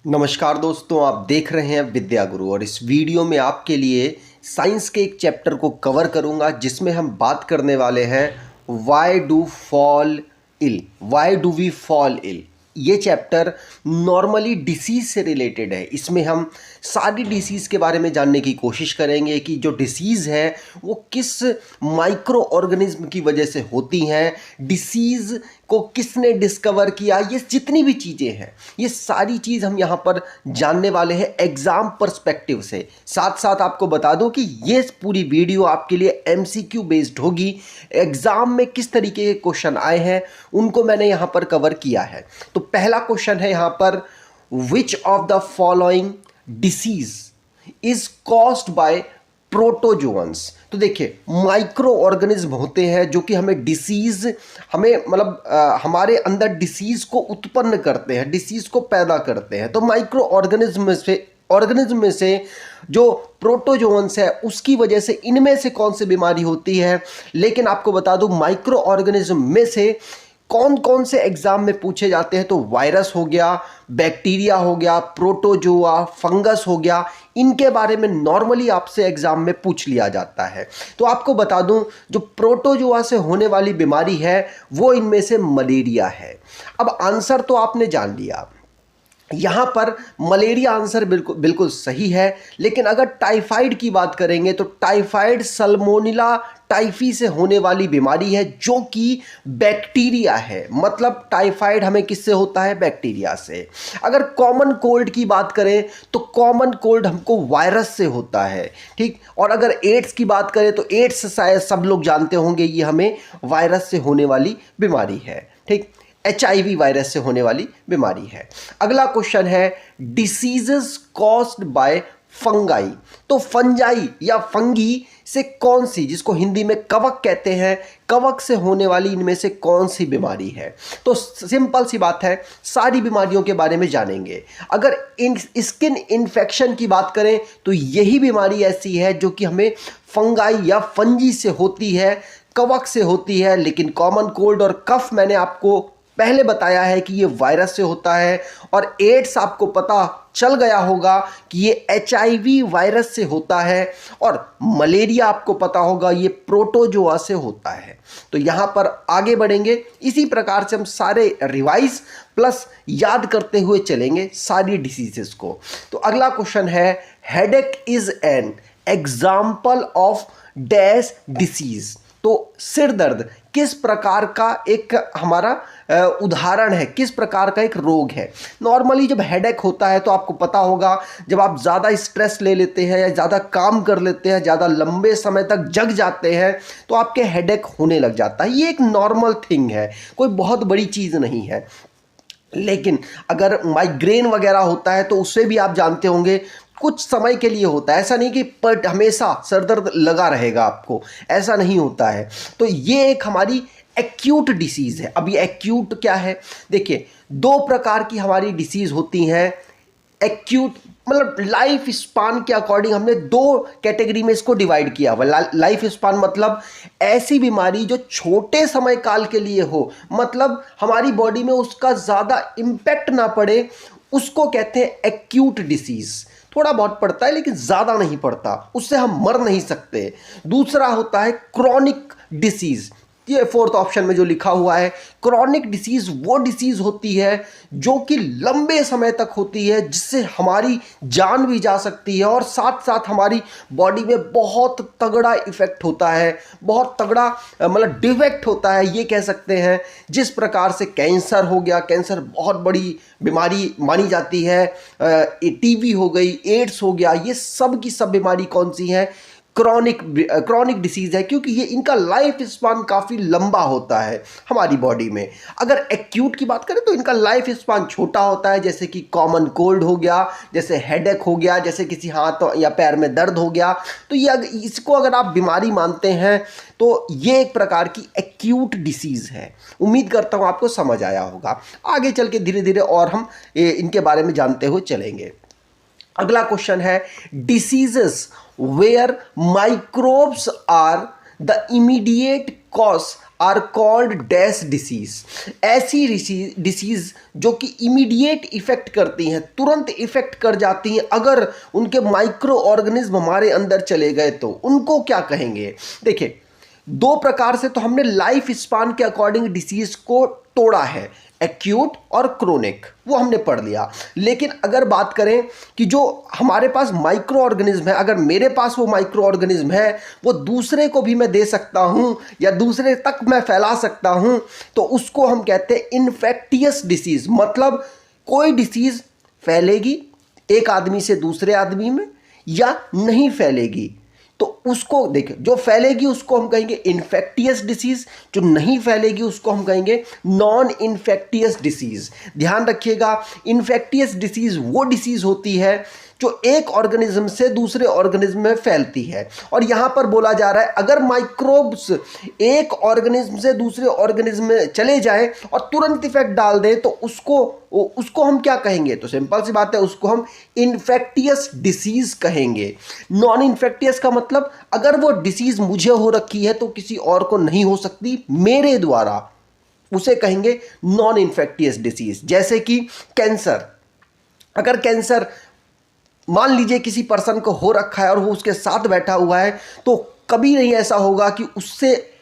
नमस्कार दोस्तों, आप देख रहे हैं विद्या गुरु और इस वीडियो में आपके लिए साइंस के एक चैप्टर को कवर करूंगा जिसमें हम बात करने वाले हैं why do we fall ill. ये चैप्टर नॉर्मली डिसीज़ से रिलेटेड है। इसमें हम सारी डिसीज़ के बारे में जानने की कोशिश करेंगे कि जो डिसीज़ है वो किस माइक्रो ऑर्गेनिज्म की वजह से होती हैं, डिसीज़ को किसने डिस्कवर किया, ये जितनी भी चीज़ें हैं ये सारी चीज़ हम यहाँ पर जानने वाले हैं एग्ज़ाम पर्सपेक्टिव से। साथ साथ आपको बता दूं कि ये पूरी वीडियो आपके लिए एमसीक्यू बेस्ड होगी। एग्ज़ाम में किस तरीके के क्वेश्चन आए हैं उनको मैंने यहाँ पर कवर किया है। तो पहला क्वेश्चन है यहाँ पर, which of the following disease is caused by protozoans. तो देखिए, माइक्रो ऑर्गेनिज्म होते हैं जो कि हमें डिसीज हमारे अंदर डिसीज को उत्पन्न करते हैं, डिसीज को पैदा करते हैं। तो माइक्रो ऑर्गेनिज्म में से जो प्रोटोजोअन्स है उसकी वजह से इनमें से कौन सी बीमारी होती है। लेकिन आपको बता दूं, माइक्रो ऑर्गेनिज्म में से कौन कौन से एग्जाम में पूछे जाते हैं तो वायरस हो गया, बैक्टीरिया हो गया, प्रोटोजोआ, फंगस हो गया, इनके बारे में नॉर्मली आपसे एग्जाम में पूछ लिया जाता है। तो आपको बता दूं, जो प्रोटोजोआ से होने वाली बीमारी है वो इनमें से मलेरिया है। अब आंसर तो आपने जान लिया, यहाँ पर मलेरिया आंसर बिल्कुल बिल्कुल सही है। लेकिन अगर टाइफाइड की बात करेंगे तो टाइफाइड सल्मोनेला टाइफी से होने वाली बीमारी है जो कि बैक्टीरिया है। मतलब टाइफाइड हमें किससे होता है? बैक्टीरिया से। अगर कॉमन कोल्ड की बात करें तो कॉमन कोल्ड हमको वायरस से होता है, ठीक। और अगर एड्स की बात करें तो एड्स शायद सब लोग जानते होंगे, ये हमें वायरस से होने वाली बीमारी है, ठीक। HIV वायरस से होने वाली बीमारी है। अगला क्वेश्चन है, डिसीजेस कॉज्ड बाय फंगाई। तो फंजाई या फंगी से कौन सी, जिसको हिंदी में कवक कहते हैं, कवक से होने वाली इनमें से कौन सी बीमारी है? तो सिंपल सी बात है, सारी बीमारियों के बारे में जानेंगे। अगर स्किन इन्फेक्शन की बात करें तो यही बीमारी ऐसी है जो कि हमें फंगाई या फंजी से होती है, कवक से होती है। लेकिन कॉमन कोल्ड और कफ मैंने आपको पहले बताया है कि ये वायरस से होता है। और एड्स आपको पता चल गया होगा कि ये HIV वायरस से होता है। और मलेरिया आपको पता होगा ये प्रोटोजोआ से होता है। तो यहाँ पर आगे बढ़ेंगे, इसी प्रकार से हम सारे रिवाइज प्लस याद करते हुए चलेंगे सारी डिसीजेस को। तो अगला क्वेश्चन है, headache is an example of dash disease. तो सिर दर्द किस प्रकार का एक हमारा उदाहरण है, किस प्रकार का एक रोग है? नॉर्मली जब हेडेक होता है तो आपको पता होगा, जब आप ज़्यादा स्ट्रेस ले लेते हैं या ज़्यादा काम कर लेते हैं, ज़्यादा लंबे समय तक जग जाते हैं तो आपके हेडेक होने लग जाता है। ये एक नॉर्मल थिंग है, कोई बहुत बड़ी चीज़ नहीं है। लेकिन अगर माइग्रेन वगैरह होता है तो उससे भी आप जानते होंगे कुछ समय के लिए होता है, ऐसा नहीं कि पर हमेशा सर दर्द लगा रहेगा आपको, ऐसा नहीं होता है। तो ये एक हमारी एक्यूट डिसीज़ है। अब ये एक्यूट क्या है? देखिए, दो प्रकार की हमारी डिसीज़ होती हैं। एक्यूट मतलब लाइफ स्पान के अकॉर्डिंग हमने दो कैटेगरी में इसको डिवाइड किया हुआ। लाइफ स्पान मतलब ऐसी बीमारी जो छोटे समय काल के लिए हो, मतलब हमारी बॉडी में उसका ज़्यादा इम्पैक्ट ना पड़े, उसको कहते हैं एक्यूट डिसीज़। थोड़ा बहुत पड़ता है लेकिन ज़्यादा नहीं पड़ता, उससे हम मर नहीं सकते। दूसरा होता है क्रॉनिक डिसीज़। ये फोर्थ ऑप्शन में जो लिखा हुआ है, क्रॉनिक डिसीज़ वो डिसीज़ होती है जो कि लंबे समय तक होती है, जिससे हमारी जान भी जा सकती है और साथ साथ हमारी बॉडी में बहुत तगड़ा इफेक्ट होता है, बहुत तगड़ा मतलब डिफेक्ट होता है, ये कह सकते हैं। जिस प्रकार से कैंसर हो गया, कैंसर बहुत बड़ी बीमारी मानी जाती है, TB हो गई, एड्स हो गया, ये सब की सब बीमारी कौन सी है? क्रॉनिक डिसीज़ है, क्योंकि ये इनका लाइफ स्पान काफ़ी लंबा होता है हमारी बॉडी में। अगर एक्यूट की बात करें तो इनका लाइफ स्पान छोटा होता है, जैसे कि कॉमन कोल्ड हो गया, जैसे हेडेक हो गया, जैसे किसी हाथ या पैर में दर्द हो गया। तो ये इसको अगर आप बीमारी मानते हैं तो ये एक प्रकार की एक्यूट डिसीज़ है। उम्मीद करता हूँ आपको समझ आया होगा। आगे चल के धीरे धीरे और हम इनके बारे में जानते हुए चलेंगे। अगला क्वेश्चन है, diseases where microbes are the immediate cause are called dash disease. ऐसी डिसीज जो कि इमीडिएट इफेक्ट करती हैं, तुरंत इफेक्ट कर जाती हैं, अगर उनके माइक्रो ऑर्गेनिज्म हमारे अंदर चले गए तो उनको क्या कहेंगे। देखिए, दो प्रकार से तो हमने लाइफ स्पान के अकॉर्डिंग डिसीज को तोड़ा है, एक्यूट और क्रोनिक, वो हमने पढ़ लिया। लेकिन अगर बात करें कि जो हमारे पास माइक्रो ऑर्गेनिज्म है, अगर मेरे पास वो माइक्रो ऑर्गेनिज्म है, वो दूसरे को भी मैं दे सकता हूं या दूसरे तक मैं फैला सकता हूं, तो उसको हम कहते हैं इन्फेक्टियस डिसीज। मतलब कोई डिसीज फैलेगी एक आदमी से दूसरे आदमी में या नहीं फैलेगी, तो उसको देखिए, जो फैलेगी उसको हम कहेंगे इन्फेक्टियस डिसीज, जो नहीं फैलेगी उसको हम कहेंगे नॉन इन्फेक्टियस डिसीज। ध्यान रखिएगा, इन्फेक्टियस डिसीज वो डिसीज होती है जो एक ऑर्गेनिज्म से दूसरे ऑर्गेनिज्म में फैलती है। और यहां पर बोला जा रहा है अगर माइक्रोब्स एक ऑर्गेनिज्म से दूसरे ऑर्गेनिज्म में चले जाएं और तुरंत इफेक्ट डाल दें तो उसको हम क्या कहेंगे। तो सिंपल सी बात है, उसको हम इन्फेक्टियस डिसीज कहेंगे। नॉन इन्फेक्टियस का मतलब अगर वो डिसीज मुझे हो रखी है तो किसी और को नहीं हो सकती मेरे द्वारा, उसे कहेंगे नॉन इन्फेक्टियस डिसीज। जैसे कि कैंसर, अगर कैंसर मान लीजिए किसी पर्सन को हो रखा है और वो उसके साथ बैठा हुआ है, तो कभी नहीं ऐसा होगा कि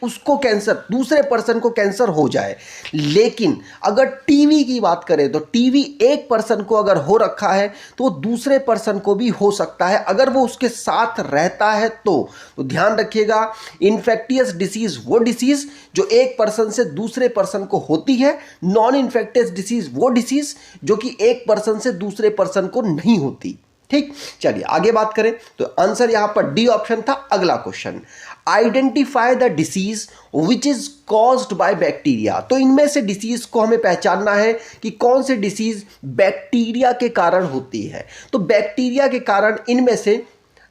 उसको कैंसर, दूसरे पर्सन को कैंसर हो जाए। लेकिन अगर टीवी की बात करें तो टीवी एक पर्सन को अगर हो रखा है तो दूसरे पर्सन को भी हो सकता है अगर वो उसके साथ रहता है तो ध्यान रखिएगा, इन्फेक्टियस डिसीज वो डिसीज जो एक पर्सन से दूसरे पर्सन को होती है, नॉन इन्फेक्टियस डिसीज वो डिसीज जो कि एक पर्सन से दूसरे पर्सन को नहीं होती। ठीक, चलिए आगे बात करें तो आंसर यहां पर डी ऑप्शन था। अगला question, identify the disease which is caused by bacteria. तो इनमें से डिसीज को हमें पहचानना है कि कौन से डिसीज बैक्टीरिया के कारण होती है। तो बैक्टीरिया के कारण इनमें से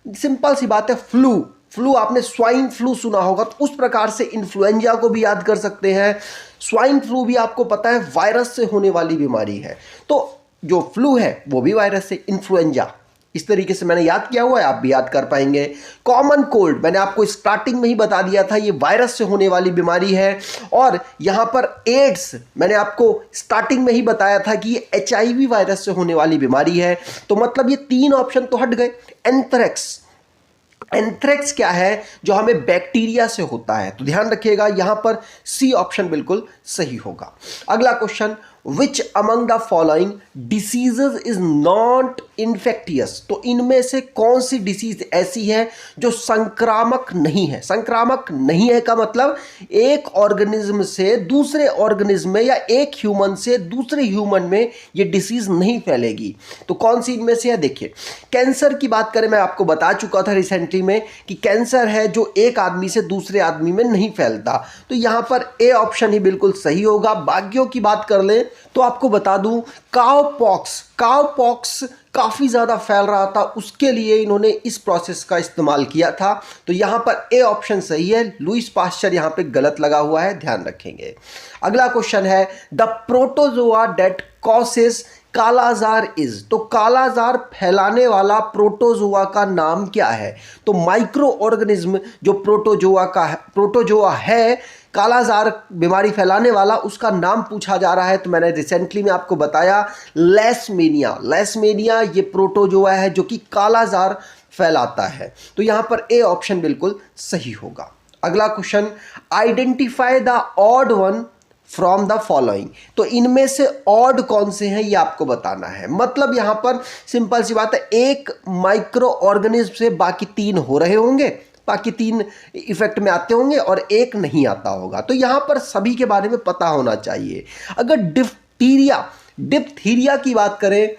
सिंपल सी बात है, फ्लू आपने स्वाइन फ्लू सुना होगा, तो उस प्रकार से इन्फ्लुएंजा को भी याद कर सकते हैं। स्वाइन फ्लू भी आपको पता है वायरस से होने वाली बीमारी है, तो जो फ्लू है वो भी वायरस से, इन्फ्लुएंजा इस तरीके से मैंने याद किया हुआ है, आप भी याद कर पाएंगे। कॉमन कोल्ड मैंने आपको स्टार्टिंग में ही बता दिया था, ये वायरस से होने वाली बीमारी है। और यहां पर एड्स मैंने आपको स्टार्टिंग में ही बताया था कि ये HIV वायरस से होने वाली बीमारी है। तो मतलब ये तीन ऑप्शन तो हट गए। एंथ्रेक्स क्या है, जो हमें बैक्टीरिया से होता है, तो ध्यान रखिएगा यहां पर सी ऑप्शन बिल्कुल सही होगा। अगला question, which among the following diseases is not infectious. तो इनमें से कौन सी डिसीज ऐसी है जो संक्रामक नहीं है। संक्रामक नहीं है का मतलब एक ऑर्गेनिज्म से दूसरे ऑर्गेनिज्म में या एक ह्यूमन से दूसरे ह्यूमन में ये डिसीज नहीं फैलेगी। तो कौन सी इनमें से है, देखिए कैंसर की बात करें, मैं आपको बता चुका था रिसेंटली में कि कैंसर है जो एक आदमी से दूसरे आदमी में नहीं फैलता, तो यहां पर ए ऑप्शन ही बिल्कुल सही होगा। बाकियों की बात कर लें तो आपको बता दूं, काउपॉक्स काफी ज्यादा फैल रहा था, उसके लिए इन्होंने इस प्रोसेस का इस्तेमाल किया था, तो यहां पर ए ऑप्शन सही है। लुईस पास्चर यहां पे गलत लगा हुआ है, ध्यान रखेंगे। अगला क्वेश्चन है, the protozoa that causes kala azar is. तो कालाजार फैलाने वाला प्रोटोजोआ का नाम क्या है। तो माइक्रो ऑर्गेनिज्म जो प्रोटोजोआ है कालाजार बीमारी फैलाने वाला, उसका नाम पूछा जा रहा है। तो मैंने रिसेंटली में आपको बताया लेशमेनिया ये प्रोटोजोआ है जो कि कालाजार फैलाता है। तो यहां पर ए ऑप्शन बिल्कुल सही होगा। अगला question, identify the odd one from the following. तो इनमें से ऑड कौन से हैं ये आपको बताना है। मतलब यहां पर सिंपल सी बात है, एक माइक्रो ऑर्गेनिज्म से बाकी तीन हो रहे होंगे, बाकी तीन इफेक्ट में आते होंगे और एक नहीं आता होगा। तो यहां पर सभी के बारे में पता होना चाहिए। अगर डिप्थीरिया की बात करें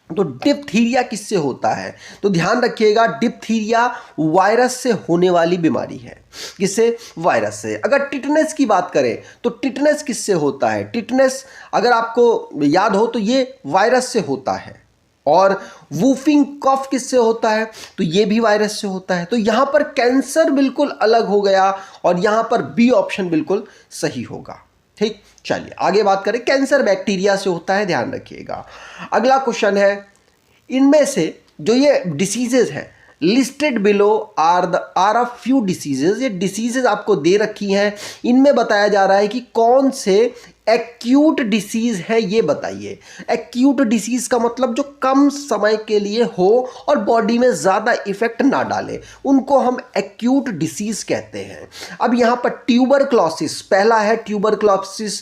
तो डिप्थीरिया किससे होता है। तो ध्यान रखिएगा, डिप्थीरिया वायरस से होने वाली बीमारी है। किससे, वायरस से। अगर टिटनेस की बात करें तो टिटनेस किससे होता है। टिटनेस अगर आपको याद हो तो ये वायरस से होता है। और वूफिंग कफ किससे होता है, तो ये भी वायरस से होता है। तो यहां पर कैंसर बिल्कुल अलग हो गया और यहां पर बी ऑप्शन बिल्कुल सही होगा। ठीक, चलिए आगे बात करें। कैंसर बैक्टीरिया से होता है, ध्यान रखिएगा। अगला क्वेश्चन है, इनमें से जो ये डिसीजेज हैं listed below are a few diseases. ये डिसीजेज आपको दे रखी हैं, इनमें बताया जा रहा है कि कौन से एक्यूट डिसीज है ये बताइए। एक्यूट डिसीज का मतलब जो कम समय के लिए हो और बॉडी में ज़्यादा इफेक्ट ना डाले, उनको हम एक्यूट डिसीज कहते हैं। अब यहाँ पर ट्यूबरक्लोसिस पहला है। ट्यूबरक्लोसिस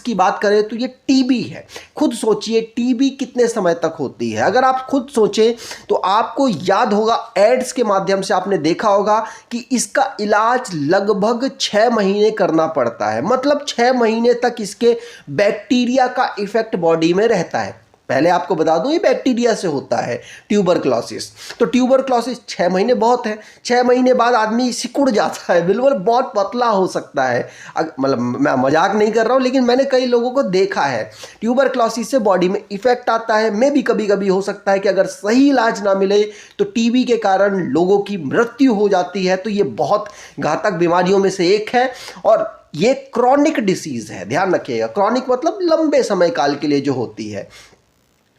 की बात करें तो ये टीबी है। खुद सोचिए टीबी कितने समय तक होती है। अगर आप खुद सोचें तो आपको याद होगा, एड्स के माध्यम से आपने देखा होगा कि इसका इलाज लगभग 6 महीने करना पड़ता है। मतलब 6 महीने तक इसके बैक्टीरिया का इफेक्ट बॉडी में रहता है। पहले आपको बता दूं ये बैक्टीरिया से होता है ट्यूबरक्लोसिस। तो ट्यूबरक्लोसिस 6 महीने बहुत है। 6 महीने बाद आदमी सिकुड़ जाता है, बिल्कुल बहुत पतला हो सकता है। मतलब मैं मजाक नहीं कर रहा हूं, लेकिन मैंने कई लोगों को देखा है ट्यूबरक्लोसिस से बॉडी में इफेक्ट आता है। मैं भी कभी कभी हो सकता है कि अगर सही इलाज ना मिले तो टीबी के कारण लोगों की मृत्यु हो जाती है। तो ये बहुत घातक बीमारियों में से एक है और ये क्रॉनिक डिसीज है, ध्यान रखिएगा। क्रॉनिक मतलब लंबे समय काल के लिए जो होती है।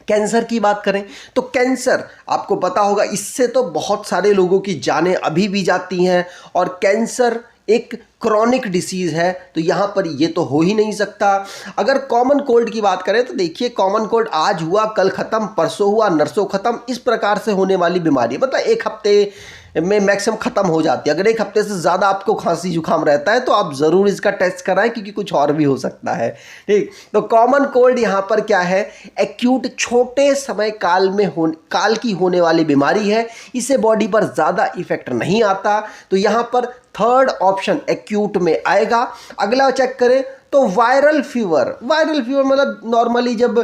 कैंसर की बात करें तो कैंसर आपको पता होगा, इससे तो बहुत सारे लोगों की जानें अभी भी जाती हैं और कैंसर एक क्रॉनिक डिसीज है। तो यहाँ पर ये तो हो ही नहीं सकता। अगर कॉमन कोल्ड की बात करें तो देखिए, कॉमन कोल्ड आज हुआ कल ख़त्म, परसों हुआ नरसों ख़त्म, इस प्रकार से होने वाली बीमारी मतलब एक हफ्ते में मैक्सिमम ख़त्म हो जाती है। अगर एक हफ्ते से ज़्यादा आपको खांसी जुकाम रहता है तो आप ज़रूर इसका टेस्ट कराएं, क्योंकि कुछ और भी हो सकता है। ठीक, तो कॉमन कोल्ड यहाँ पर क्या है, एक्यूट छोटे समय काल की होने वाली बीमारी है। इससे बॉडी पर ज़्यादा इफेक्ट नहीं आता। तो यहाँ पर थर्ड ऑप्शन एक्यूट में आएगा। अगला चेक करें तो वायरल फीवर मतलब नॉर्मली जब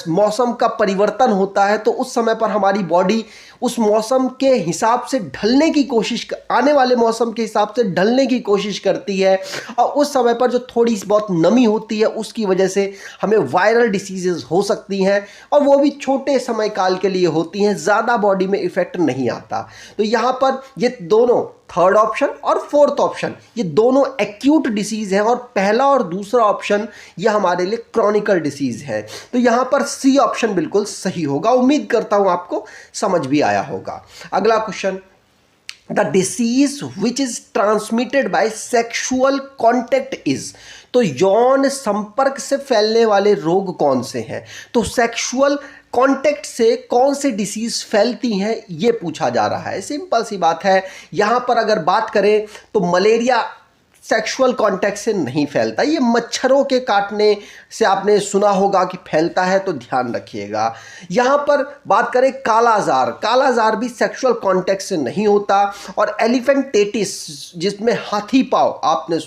मौसम का परिवर्तन होता है तो उस समय पर हमारी बॉडी उस मौसम के हिसाब से ढलने की कोशिश, आने वाले मौसम के हिसाब से ढलने की कोशिश करती है और उस समय पर जो थोड़ी बहुत नमी होती है उसकी वजह से हमें वायरल डिसीजेज हो सकती हैं और वो भी छोटे समय काल के लिए होती हैं, ज़्यादा बॉडी में इफेक्ट नहीं आता। तो यहाँ पर ये दोनों थर्ड ऑप्शन और फोर्थ ऑप्शन ये दोनों एक्यूट डिसीज हैं और पहला और दूसरा ऑप्शन ये हमारे लिए क्रॉनिकल डिसीज है। तो यहाँ पर सी ऑप्शन बिल्कुल सही होगा। उम्मीद करता हूँ आपको समझ भी आया होगा। अगला question, the disease which is transmitted by sexual contact is. तो यौन संपर्क से फैलने वाले रोग कौन से हैं। तो सेक्सुअल कॉन्टेक्ट से कौन से डिसीज फैलती हैं ये पूछा जा रहा है। सिंपल सी बात है, यहाँ पर अगर बात करें तो मलेरिया सेक्सुअल कांटेक्ट से नहीं फैलता। ये मच्छरों के काटने से आपने सुना होगा कि फैलता है, तो ध्यान रखिएगा। यहाँ पर बात करें कालाजार भी सेक्सुअल कांटेक्ट से नहीं होता। और एलिफेंटेटिस जिसमें हाथी पाँव आपने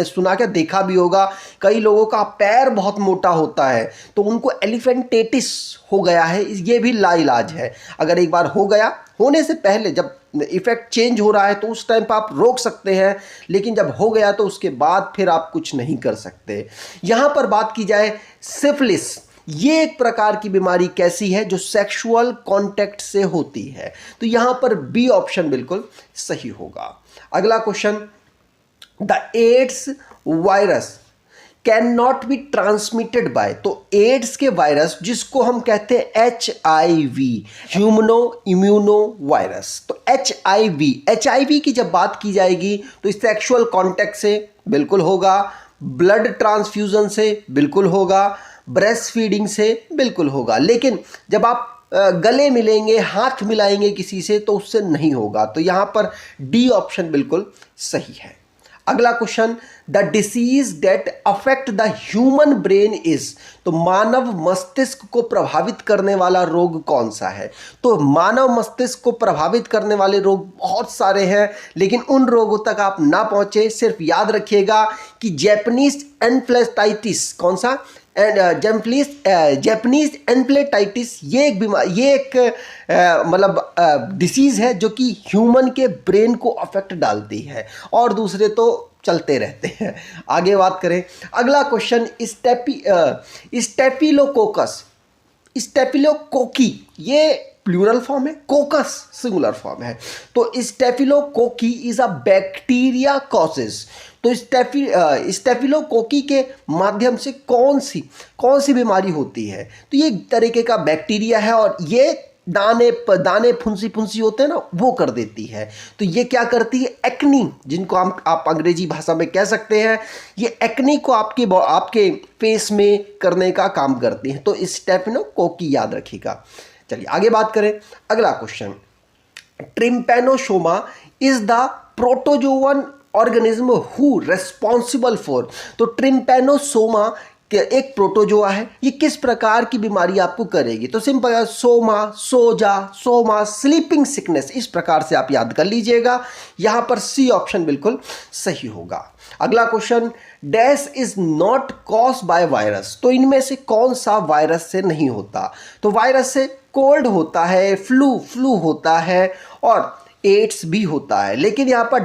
सुना क्या, देखा भी होगा, कई लोगों का पैर बहुत मोटा होता है तो उनको एलिफेंटेटिस हो गया है, ये भी लाइलाज है। अगर एक बार हो गया, होने से पहले जब इफेक्ट चेंज हो रहा है तो उस टाइम पर आप रोक सकते हैं, लेकिन जब हो गया तो उसके बाद फिर आप कुछ नहीं कर सकते। यहाँ पर बात की जाए सिफिलिस, ये एक प्रकार की बीमारी कैसी है जो सेक्सुअल कांटेक्ट से होती है। तो यहाँ पर बी ऑप्शन बिल्कुल सही होगा। अगला question, the AIDS virus can not be transmitted by. तो एड्स के वायरस जिसको हम कहते हैं HIV, ह्यूमनो इम्यूनो वायरस। तो HIV की जब बात की जाएगी तो सेक्सुअल कांटेक्ट से बिल्कुल होगा, ब्लड ट्रांसफ्यूजन से बिल्कुल होगा, ब्रेस्ट फीडिंग से बिल्कुल होगा। लेकिन जब आप गले मिलेंगे, हाथ मिलाएंगे किसी से, तो उससे नहीं होगा। तो यहाँ पर डी ऑप्शन बिल्कुल सही है। अगला question, the disease that affect the human brain is. तो मानव मस्तिष्क को प्रभावित करने वाला रोग कौन सा है। तो मानव मस्तिष्क को प्रभावित करने वाले रोग बहुत सारे हैं, लेकिन उन रोगों तक आप ना पहुंचे। सिर्फ याद रखिएगा कि जैपनीज एन्फ्लेटाइटिस, कौन सा, जैपनीज एन्फ्लेटाइटिस, ये एक बीमारी, ये एक मतलब डिसीज़ है जो कि ह्यूमन के ब्रेन को अफेक्ट डालती है, और दूसरे तो चलते रहते हैं। आगे बात करें, अगला क्वेश्चन, स्टेफिलोकोकी, ये प्लूरल फॉर्म है, कोकस सिंगुलर फॉर्म है। तो staphylococci is a bacteria causes. तो स्टेफिलोकोकी के माध्यम से कौन सी बीमारी होती है। तो ये एक तरीके का बैक्टीरिया है और ये दाने दाने फुंसी फुंसी होते हैं ना, वो कर देती है। तो ये क्या करती है, एक्नी, जिनको आप अंग्रेजी भाषा में कह सकते हैं, ये एक्नी को आपके फेस में करने का काम करती है। तो इस स्टेफिनोकोक की याद रखिएगा। चलिए आगे बात करें। अगला question, trypanosoma is the protozoan organism who responsible for. तो ट्रिम्पेनोसोमा एक प्रोटोजोआ है, ये किस प्रकार की बीमारी आपको करेगी? तो सिंपल है, सोमा, सोजा, सोमा, स्लीपिंग सिकनेस, इस प्रकार से आप याद कर लीजिएगा। यहां पर सी ऑप्शन बिल्कुल सही होगा। अगला question, dash is not cause by virus. तो इनमें से कौन सा वायरस से नहीं होता? तो वायरस से कोल्ड होता है, फ्लू होता है और एड्स भी होता है, लेकिन यहाँ पर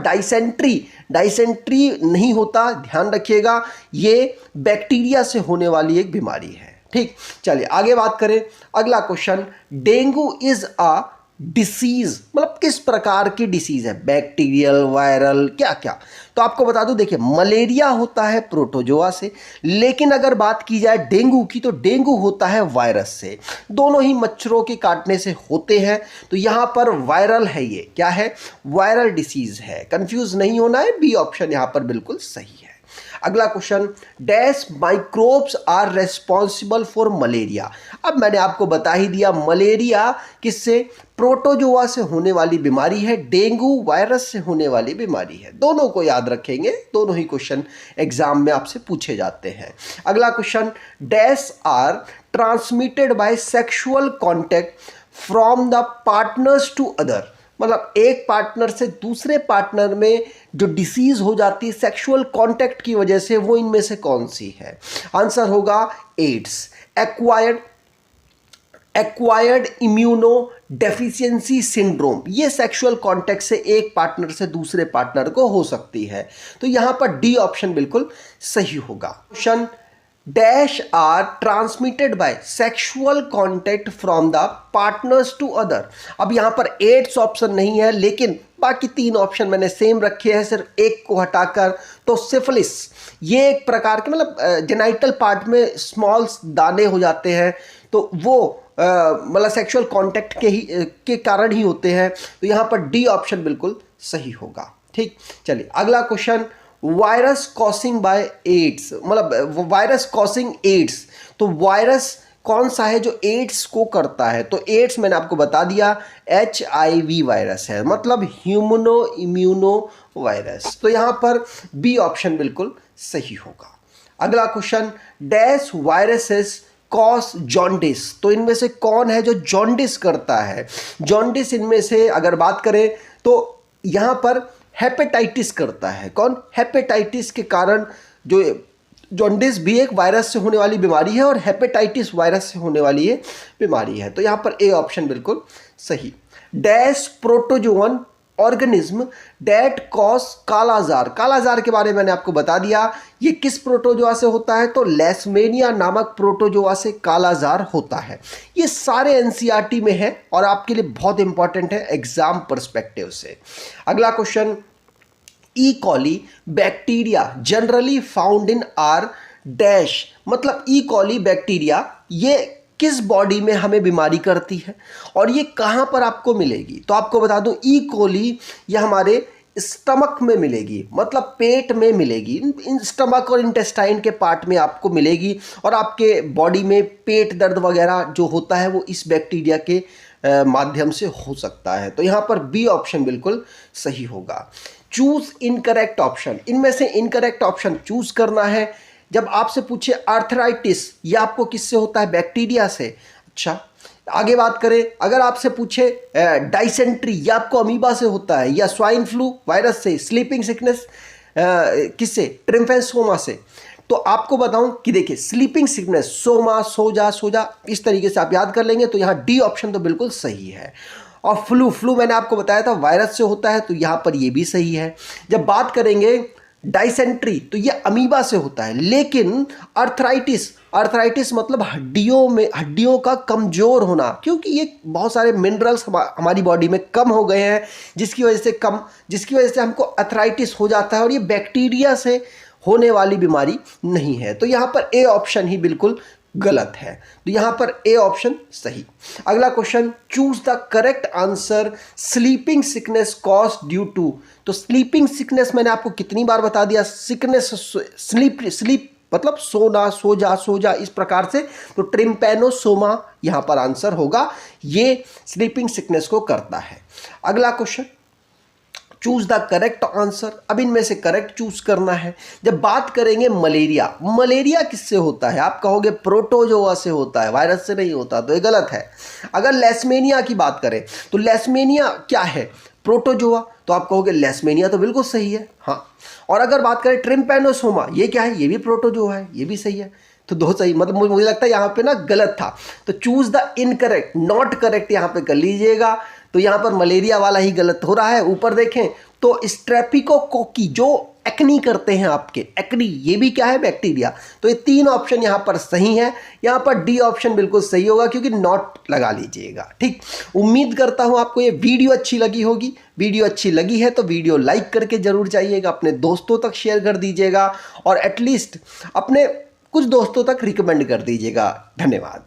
डाइसेंट्री नहीं होता, ध्यान रखिएगा। ये बैक्टीरिया से होने वाली एक बीमारी है। ठीक, चलिए आगे बात करें। अगला question, dengue is a disease, मतलब किस प्रकार की डिसीज है? बैक्टीरियल, वायरल, क्या क्या? तो आपको बता दूं, देखिए मलेरिया होता है प्रोटोजोआ से, लेकिन अगर बात की जाए डेंगू की, तो डेंगू होता है वायरस से। दोनों ही मच्छरों के काटने से होते हैं। तो यहां पर वायरल है, ये क्या है? वायरल डिसीज है, कंफ्यूज नहीं होना है। बी ऑप्शन यहां पर बिल्कुल सही है। अगला question, dash microbes are responsible for malaria. अब मैंने आपको बता ही दिया, मलेरिया किससे? प्रोटोजोआ से होने वाली बीमारी है, डेंगू वायरस से होने वाली बीमारी है। दोनों को याद रखेंगे, दोनों ही क्वेश्चन एग्जाम में आपसे पूछे जाते हैं। अगला question, dash are transmitted by sexual contact from the partners to other. मतलब एक पार्टनर से दूसरे पार्टनर में जो डिसीज हो जाती है सेक्सुअल कांटेक्ट की वजह से, वो इनमें से कौन सी है? आंसर होगा AIDS, acquired immunodeficiency syndrome. ये सेक्सुअल कांटेक्ट से एक पार्टनर से दूसरे पार्टनर को हो सकती है। तो यहां पर डी ऑप्शन बिल्कुल सही होगा। Question, dash are transmitted by sexual contact from the partners to other. अब यहां पर एड्स ऑप्शन नहीं है, लेकिन बाकी तीन ऑप्शन मैंने सेम रखे हैं, सिर्फ एक को हटाकर। तो सिफिलिस, ये एक प्रकार के मतलब जेनाइटल पार्ट में स्मॉल दाने हो जाते हैं, तो वो मतलब सेक्सुअल कांटेक्ट के कारण ही होते हैं। तो यहां पर डी ऑप्शन बिल्कुल सही होगा। ठीक, चलिए अगला question, virus causing by AIDS, मतलब वायरस कॉसिंग एड्स। तो वायरस कौन सा है जो एड्स को करता है? तो एड्स मैंने आपको बता दिया, HIV वायरस है, मतलब ह्यूमनो इम्यूनो वायरस। तो यहां पर बी ऑप्शन बिल्कुल सही होगा। अगला question, dash viruses cos jaundice. तो इनमें से कौन है जो जॉन्डिस करता है? जॉन्डिस इनमें से अगर बात करें तो यहां पर हेपेटाइटिस करता है। कौन? हेपेटाइटिस के कारण जो जॉन्डिस भी एक वायरस से होने वाली बीमारी है और हेपेटाइटिस वायरस से होने वाली ये बीमारी है। तो यहाँ पर ए ऑप्शन बिल्कुल सही। Dash protozoan organism that cause kalazar. Kalazar के बारे में मैंने आपको बता दिया, ये किस प्रोटोजोआ से होता है? तो लेशमेनिया नामक प्रोटोजोआ से कालाजार होता है। ये सारे एनसीईआरटी में है और आपके लिए बहुत इंपॉर्टेंट है एग्जाम पर्सपेक्टिव से। अगला question, E coli bacteria generally found in are dash. मतलब ई कॉली बैक्टीरिया ये किस बॉडी में हमें बीमारी करती है और ये कहाँ पर आपको मिलेगी? तो आपको बता दूं, ई कोली ये हमारे स्टमक में मिलेगी, मतलब पेट में मिलेगी। इन स्टमक और इंटेस्टाइन के पार्ट में आपको मिलेगी और आपके बॉडी में पेट दर्द वगैरह जो होता है वो इस बैक्टीरिया के माध्यम से हो सकता है। तो यहाँ पर बी ऑप्शन बिल्कुल सही होगा। चूज इनकरेक्ट ऑप्शन, इनमें से इनकरेक्ट ऑप्शन चूज करना है। जब आपसे पूछे आर्थराइटिस, ये आपको किससे होता है? बैक्टीरिया से। अच्छा, आगे बात करें, अगर आपसे पूछे डाइसेंट्री, ये आपको अमीबा से होता है, या स्वाइन फ्लू वायरस से, स्लीपिंग सिकनेस किससे? ट्रिम्फेनसोमा से। तो आपको बताऊं कि देखिए स्लीपिंग सिकनेस, सोमा, सोजा, इस तरीके से आप याद कर लेंगे। तो यहाँ डी ऑप्शन तो बिल्कुल सही है। और फ्लू मैंने आपको बताया था वायरस से होता है, तो यहाँ पर ये भी सही है। जब बात करेंगे डाइसेंट्री, तो ये अमीबा से होता है, लेकिन अर्थराइटिस मतलब हड्डियों का कमजोर होना, क्योंकि ये बहुत सारे मिनरल्स हमारी बॉडी में कम हो गए हैं, जिसकी वजह से हमको अर्थराइटिस हो जाता है और ये बैक्टीरिया से होने वाली बीमारी नहीं है। तो यहाँ पर ए ऑप्शन ही बिल्कुल गलत है। तो यहाँ पर ए ऑप्शन सही। अगला question, choose the correct answer, sleeping sickness cause due to. तो स्लीपिंग सिकनेस मैंने आपको कितनी बार बता दिया, सिकनेस स्लीप मतलब सोना, सो जा इस प्रकार से। तो ट्रिम्पैनोसोमा यहाँ पर आंसर होगा, ये स्लीपिंग सिकनेस को करता है। अगला question, choose the correct answer. अब इनमें से करेक्ट चूज करना है। जब बात करेंगे मलेरिया, मलेरिया किससे होता है? आप कहोगे प्रोटोजोआ से होता है, वायरस से नहीं होता, तो ये गलत है। अगर लेशमेनिया की बात करें तो लेशमेनिया क्या है? प्रोटोजोआ। तो आप कहोगे लेशमेनिया तो बिल्कुल सही है, हाँ। और अगर बात करें ट्रिम्पैनोसोमा, ये क्या है? ये भी प्रोटोजोआ है, ये भी सही है। तो दो सही, मतलब मुझे लगता है यहाँ पे ना गलत था। तो choose the incorrect, not correct यहाँ पे कर लीजिएगा। तो यहाँ पर मलेरिया वाला ही गलत हो रहा है। ऊपर देखें तो स्ट्रेप्टोकोकी जो एक्नी करते हैं आपके, एक्नी, ये भी क्या है? बैक्टीरिया। तो ये तीन ऑप्शन यहाँ पर सही है। यहाँ पर डी ऑप्शन बिल्कुल सही होगा, क्योंकि नॉट लगा लीजिएगा। ठीक, उम्मीद करता हूँ आपको ये वीडियो अच्छी लगी होगी। वीडियो अच्छी लगी है तो वीडियो लाइक करके जरूर जाइएगा, अपने दोस्तों तक शेयर कर दीजिएगा और एटलीस्ट अपने कुछ दोस्तों तक रिकमेंड कर दीजिएगा। धन्यवाद।